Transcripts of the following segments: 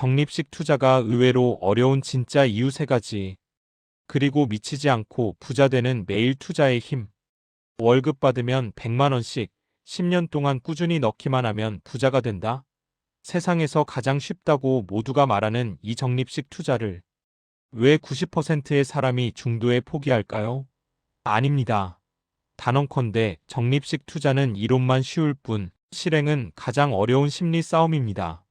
적립식 투자가 의외로 어려운 진짜 이유 세 가지. 그리고 미치지 않고 부자 되는 매일 투자의 힘. 월급 받으면 100만 원씩 10년 동안 꾸준히 넣기만 하면 부자가 된다. 세상에서 가장 쉽다고 모두가 말하는 이 적립식 투자를 왜 90%의 사람이 중도에 포기할까요? 아닙니다. 단언컨대 적립식 투자는 이론만 쉬울 뿐 실행은 가장 어려운 심리 싸움입니다.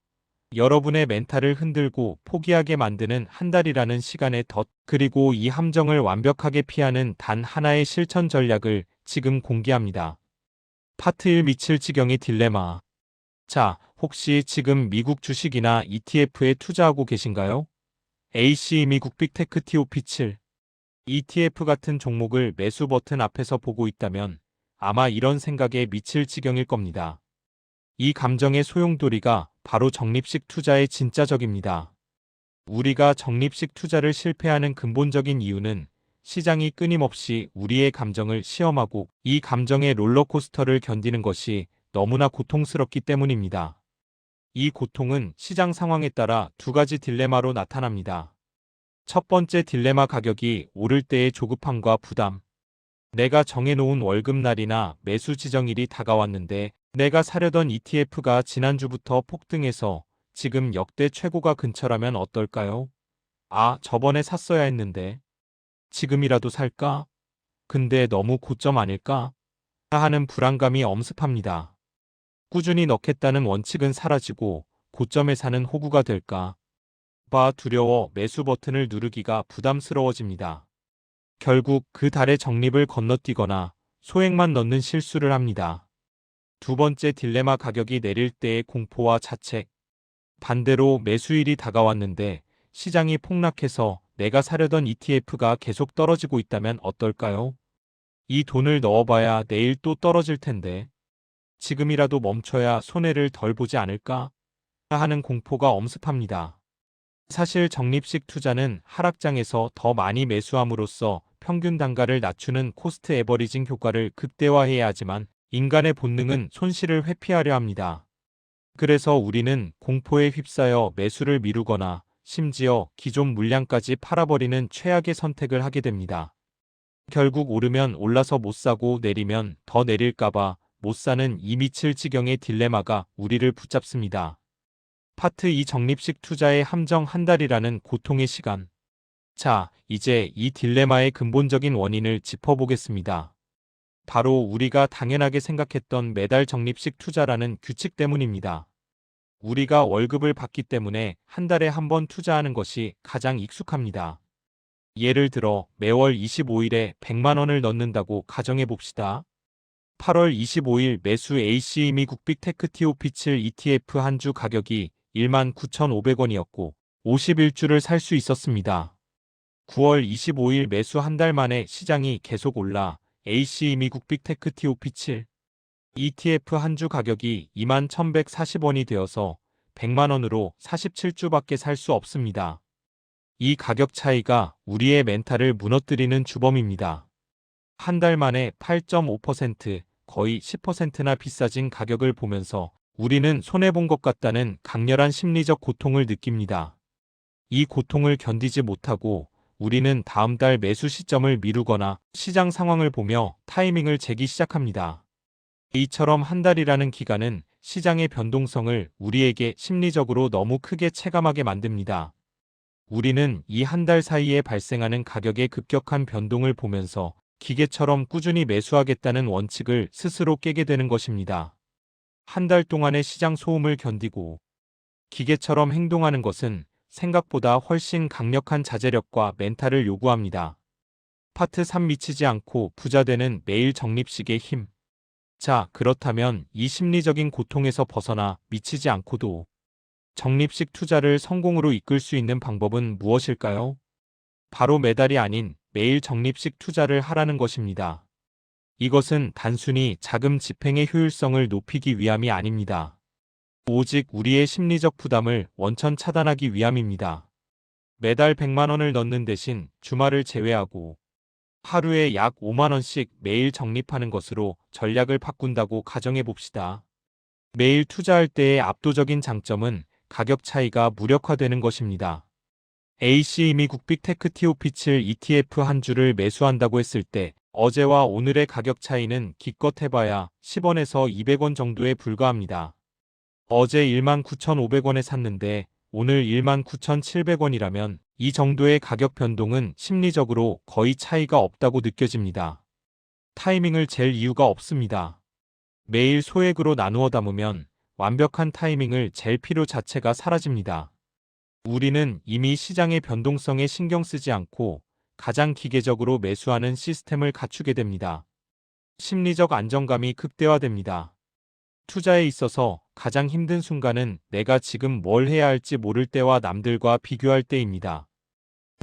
여러분의 멘탈을 흔들고 포기하게 만드는 한 달이라는 시간의 덫, 그리고 이 함정을 완벽하게 피하는 단 하나의 실천 전략을 지금 공개합니다. 파트 1 미칠 지경의 딜레마. 자, 혹시 지금 미국 주식이나 ETF에 투자하고 계신가요? AC 미국 빅테크 TOP7 ETF 같은 종목을 매수 버튼 앞에서 보고 있다면 아마 이런 생각에 미칠 지경일 겁니다. 이 감정의 소용돌이가 바로 적립식 투자의 진짜 적입니다. 우리가 적립식 투자를 실패하는 근본적인 이유는 시장이 끊임없이 우리의 감정을 시험하고 이 감정의 롤러코스터를 견디는 것이 너무나 고통스럽기 때문입니다. 이 고통은 시장 상황에 따라 두 가지 딜레마로 나타납니다. 첫 번째 딜레마, 가격이 오를 때의 조급함과 부담. 내가 정해놓은 월급날이나 매수 지정일이 다가왔는데 내가 사려던 ETF가 지난주부터 폭등해서 지금 역대 최고가 근처라면 어떨까요? 아, 저번에 샀어야 했는데. 지금이라도 살까? 근데 너무 고점 아닐까? 하는 불안감이 엄습합니다. 꾸준히 넣겠다는 원칙은 사라지고 고점에 사는 호구가 될까 봐 두려워 매수 버튼을 누르기가 부담스러워집니다. 결국 그 달의 적립을 건너뛰거나 소액만 넣는 실수를 합니다. 두 번째 딜레마, 가격이 내릴 때의 공포와 자책. 반대로 매수일이 다가왔는데 시장이 폭락해서 내가 사려던 ETF가 계속 떨어지고 있다면 어떨까요? 이 돈을 넣어봐야 내일 또 떨어질 텐데 지금이라도 멈춰야 손해를 덜 보지 않을까 하는 공포가 엄습합니다. 사실 적립식 투자는 하락장에서 더 많이 매수함으로써 평균 단가를 낮추는 코스트 에버리징 효과를 극대화해야 하지만 인간의 본능은 손실을 회피하려 합니다. 그래서 우리는 공포에 휩싸여 매수를 미루거나 심지어 기존 물량까지 팔아버리는 최악의 선택을 하게 됩니다. 결국 오르면 올라서 못 사고 내리면 더 내릴까봐 못 사는 이 미칠 지경의 딜레마가 우리를 붙잡습니다. 파트 2 적립식 투자의 함정, 한 달이라는 고통의 시간. 자, 이제 이 딜레마의 근본적인 원인을 짚어보겠습니다. 바로 우리가 당연하게 생각했던 매달 적립식 투자라는 규칙 때문입니다. 우리가 월급을 받기 때문에 한 달에 한 번 투자하는 것이 가장 익숙합니다. 예를 들어 매월 25일에 100만 원을 넣는다고 가정해 봅시다. 8월 25일 매수 AC 미국 빅테크 TOP7 ETF 한 주 가격이 19,500원이었고 51주를 살 수 있었습니다. 9월 25일 매수, 한 달 만에 시장이 계속 올라 AC 미국 빅테크 TOP7 ETF 한 주 가격이 21,140원이 되어서 100만 원으로 47주밖에 살 수 없습니다. 이 가격 차이가 우리의 멘탈을 무너뜨리는 주범입니다. 한 달 만에 8.5%, 거의 10%나 비싸진 가격을 보면서 우리는 손해본 것 같다는 강렬한 심리적 고통을 느낍니다. 이 고통을 견디지 못하고 우리는 다음 달 매수 시점을 미루거나 시장 상황을 보며 타이밍을 재기 시작합니다. 이처럼 한 달이라는 기간은 시장의 변동성을 우리에게 심리적으로 너무 크게 체감하게 만듭니다. 우리는 이 한 달 사이에 발생하는 가격의 급격한 변동을 보면서 기계처럼 꾸준히 매수하겠다는 원칙을 스스로 깨게 되는 것입니다. 한 달 동안의 시장 소음을 견디고 기계처럼 행동하는 것은 생각보다 훨씬 강력한 자제력과 멘탈을 요구합니다. 파트 3 미치지 않고 부자 되는 매일 적립식의 힘. 자, 그렇다면 이 심리적인 고통에서 벗어나 미치지 않고도 적립식 투자를 성공으로 이끌 수 있는 방법은 무엇일까요? 바로 매달이 아닌 매일 적립식 투자를 하라는 것입니다. 이것은 단순히 자금 집행의 효율성을 높이기 위함이 아닙니다. 오직 우리의 심리적 부담을 원천 차단하기 위함입니다. 매달 100만 원을 넣는 대신 주말을 제외하고 하루에 약 5만 원씩 매일 적립하는 것으로 전략을 바꾼다고 가정해 봅시다. 매일 투자할 때의 압도적인 장점은 가격 차이가 무력화되는 것입니다. AC 미국 빅테크 TOP7 ETF 한 주를 매수한다고 했을 때 어제와 오늘의 가격 차이는 기껏 해봐야 10원에서 200원 정도에 불과합니다. 어제 19,500원에 샀는데 오늘 19,700원이라면 이 정도의 가격 변동은 심리적으로 거의 차이가 없다고 느껴집니다. 타이밍을 잴 이유가 없습니다. 매일 소액으로 나누어 담으면 완벽한 타이밍을 잴 필요 자체가 사라집니다. 우리는 이미 시장의 변동성에 신경 쓰지 않고 가장 기계적으로 매수하는 시스템을 갖추게 됩니다. 심리적 안정감이 극대화됩니다. 투자에 있어서 가장 힘든 순간은 내가 지금 뭘 해야 할지 모를 때와 남들과 비교할 때입니다.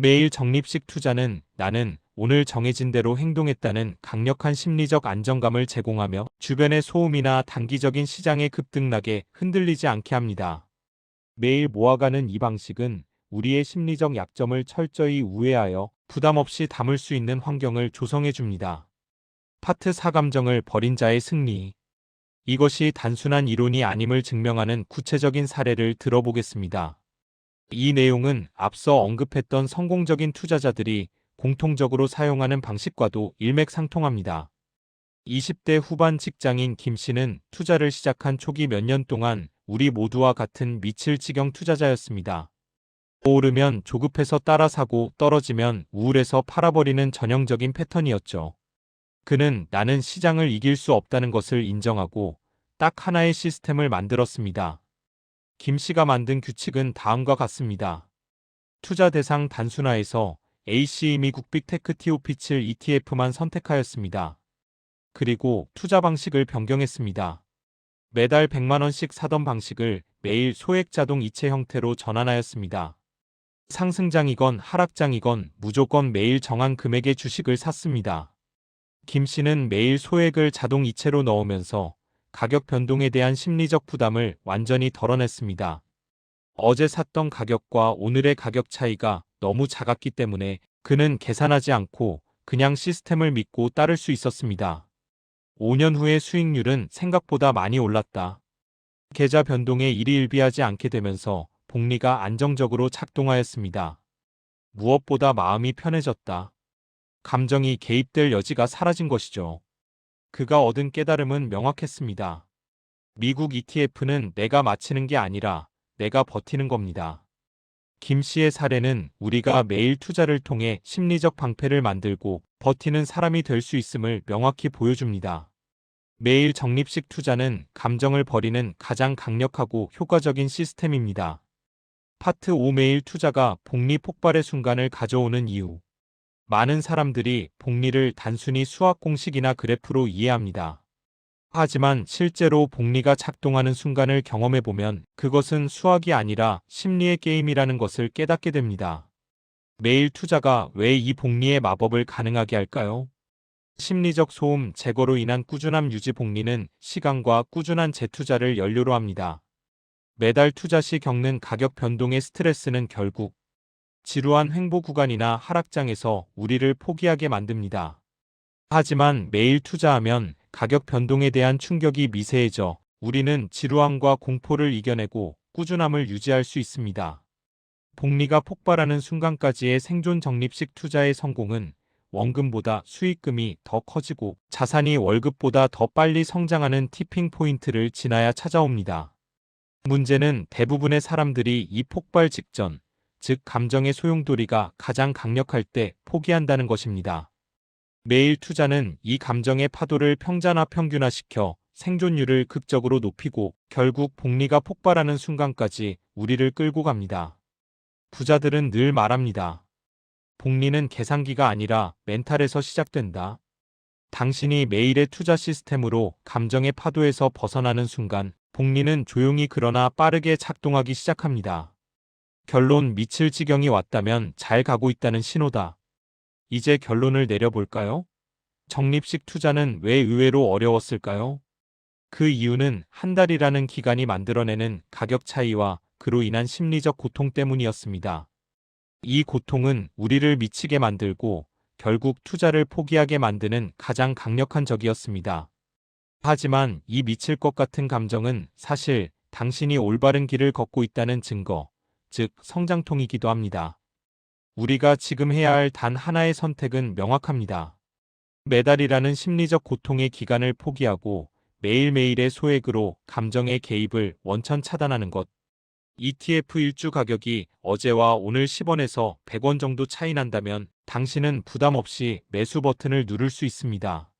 매일 적립식 투자는 나는 오늘 정해진 대로 행동했다는 강력한 심리적 안정감을 제공하며 주변의 소음이나 단기적인 시장의 급등락에 흔들리지 않게 합니다. 매일 모아가는 이 방식은 우리의 심리적 약점을 철저히 우회하여 부담 없이 담을 수 있는 환경을 조성해 줍니다. 파트 4 감정을 버린 자의 승리. 이것이 단순한 이론이 아님을 증명하는 구체적인 사례를 들어보겠습니다. 이 내용은 앞서 언급했던 성공적인 투자자들이 공통적으로 사용하는 방식과도 일맥상통합니다. 20대 후반 직장인 김 씨는 투자를 시작한 초기 몇 년 동안 우리 모두와 같은 미칠 지경 투자자였습니다. 오르면 조급해서 따라 사고 떨어지면 우울해서 팔아버리는 전형적인 패턴이었죠. 그는 나는 시장을 이길 수 없다는 것을 인정하고 딱 하나의 시스템을 만들었습니다. 김 씨가 만든 규칙은 다음과 같습니다. 투자 대상 단순화에서 AC 미국 빅테크 TOP7 ETF만 선택하였습니다. 그리고 투자 방식을 변경했습니다. 매달 100만원씩 사던 방식을 매일 소액 자동 이체 형태로 전환하였습니다. 상승장이건 하락장이건 무조건 매일 정한 금액의 주식을 샀습니다. 김 씨는 매일 소액을 자동 이체로 넣으면서 가격 변동에 대한 심리적 부담을 완전히 덜어냈습니다. 어제 샀던 가격과 오늘의 가격 차이가 너무 작았기 때문에 그는 계산하지 않고 그냥 시스템을 믿고 따를 수 있었습니다. 5년 후의 수익률은 생각보다 많이 올랐다. 계좌 변동에 일희일비하지 않게 되면서 복리가 안정적으로 작동하였습니다. 무엇보다 마음이 편해졌다. 감정이 개입될 여지가 사라진 것이죠. 그가 얻은 깨달음은 명확했습니다. 미국 ETF는 내가 맞히는 게 아니라 내가 버티는 겁니다. 김 씨의 사례는 우리가 매일 투자를 통해 심리적 방패를 만들고 버티는 사람이 될 수 있음을 명확히 보여줍니다. 매일 적립식 투자는 감정을 버리는 가장 강력하고 효과적인 시스템입니다. 파트 5 매일 투자가 복리 폭발의 순간을 가져오는 이유. 많은 사람들이 복리를 단순히 수학 공식이나 그래프로 이해합니다. 하지만 실제로 복리가 작동하는 순간을 경험해보면 그것은 수학이 아니라 심리의 게임이라는 것을 깨닫게 됩니다. 매일 투자가 왜 이 복리의 마법을 가능하게 할까요? 심리적 소음 제거로 인한 꾸준함 유지. 복리는 시간과 꾸준한 재투자를 연료로 합니다. 매달 투자 시 겪는 가격 변동의 스트레스는 결국 지루한 횡보 구간이나 하락장에서 우리를 포기하게 만듭니다. 하지만 매일 투자하면 가격 변동에 대한 충격이 미세해져 우리는 지루함과 공포를 이겨내고 꾸준함을 유지할 수 있습니다. 복리가 폭발하는 순간까지의 생존 적립식 투자의 성공은 원금보다 수익금이 더 커지고 자산이 월급보다 더 빨리 성장하는 티핑 포인트를 지나야 찾아옵니다. 문제는 대부분의 사람들이 이 폭발 직전, 즉 감정의 소용돌이가 가장 강력할 때 포기한다는 것입니다. 매일 투자는 이 감정의 파도를 평균화시켜 생존율을 극적으로 높이고 결국 복리가 폭발하는 순간까지 우리를 끌고 갑니다. 부자들은 늘 말합니다. 복리는 계산기가 아니라 멘탈에서 시작된다. 당신이 매일의 투자 시스템으로 감정의 파도에서 벗어나는 순간 복리는 조용히 그러나 빠르게 작동하기 시작합니다. 결론 미칠 지경이 왔다면 잘 가고 있다는 신호다. 이제 결론을 내려볼까요? 적립식 투자는 왜 의외로 어려웠을까요? 그 이유는 한 달이라는 기간이 만들어내는 가격 차이와 그로 인한 심리적 고통 때문이었습니다. 이 고통은 우리를 미치게 만들고 결국 투자를 포기하게 만드는 가장 강력한 적이었습니다. 하지만 이 미칠 것 같은 감정은 사실 당신이 올바른 길을 걷고 있다는 증거, 즉 성장통이기도 합니다. 우리가 지금 해야 할 단 하나의 선택은 명확합니다. 매달이라는 심리적 고통의 기간을 포기하고 매일매일의 소액으로 감정의 개입을 원천 차단하는 것. ETF 일주 가격이 어제와 오늘 10원에서 100원 정도 차이 난다면 당신은 부담 없이 매수 버튼을 누를 수 있습니다.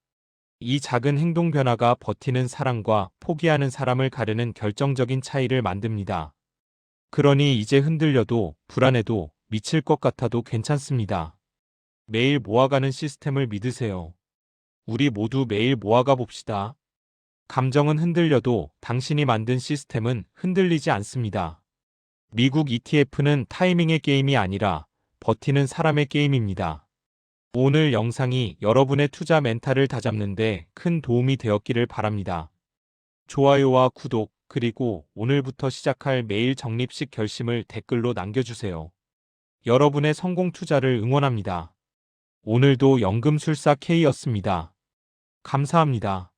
이 작은 행동 변화가 버티는 사람과 포기하는 사람을 가르는 결정적인 차이를 만듭니다. 그러니 이제 흔들려도 불안해도 미칠 것 같아도 괜찮습니다. 매일 모아가는 시스템을 믿으세요. 우리 모두 매일 모아가 봅시다. 감정은 흔들려도 당신이 만든 시스템은 흔들리지 않습니다. 미국 ETF는 타이밍의 게임이 아니라 버티는 사람의 게임입니다. 오늘 영상이 여러분의 투자 멘탈을 다잡는데 큰 도움이 되었기를 바랍니다. 좋아요와 구독, 그리고 오늘부터 시작할 매일 적립식 결심을 댓글로 남겨주세요. 여러분의 성공 투자를 응원합니다. 오늘도 연금술사 K였습니다. 감사합니다.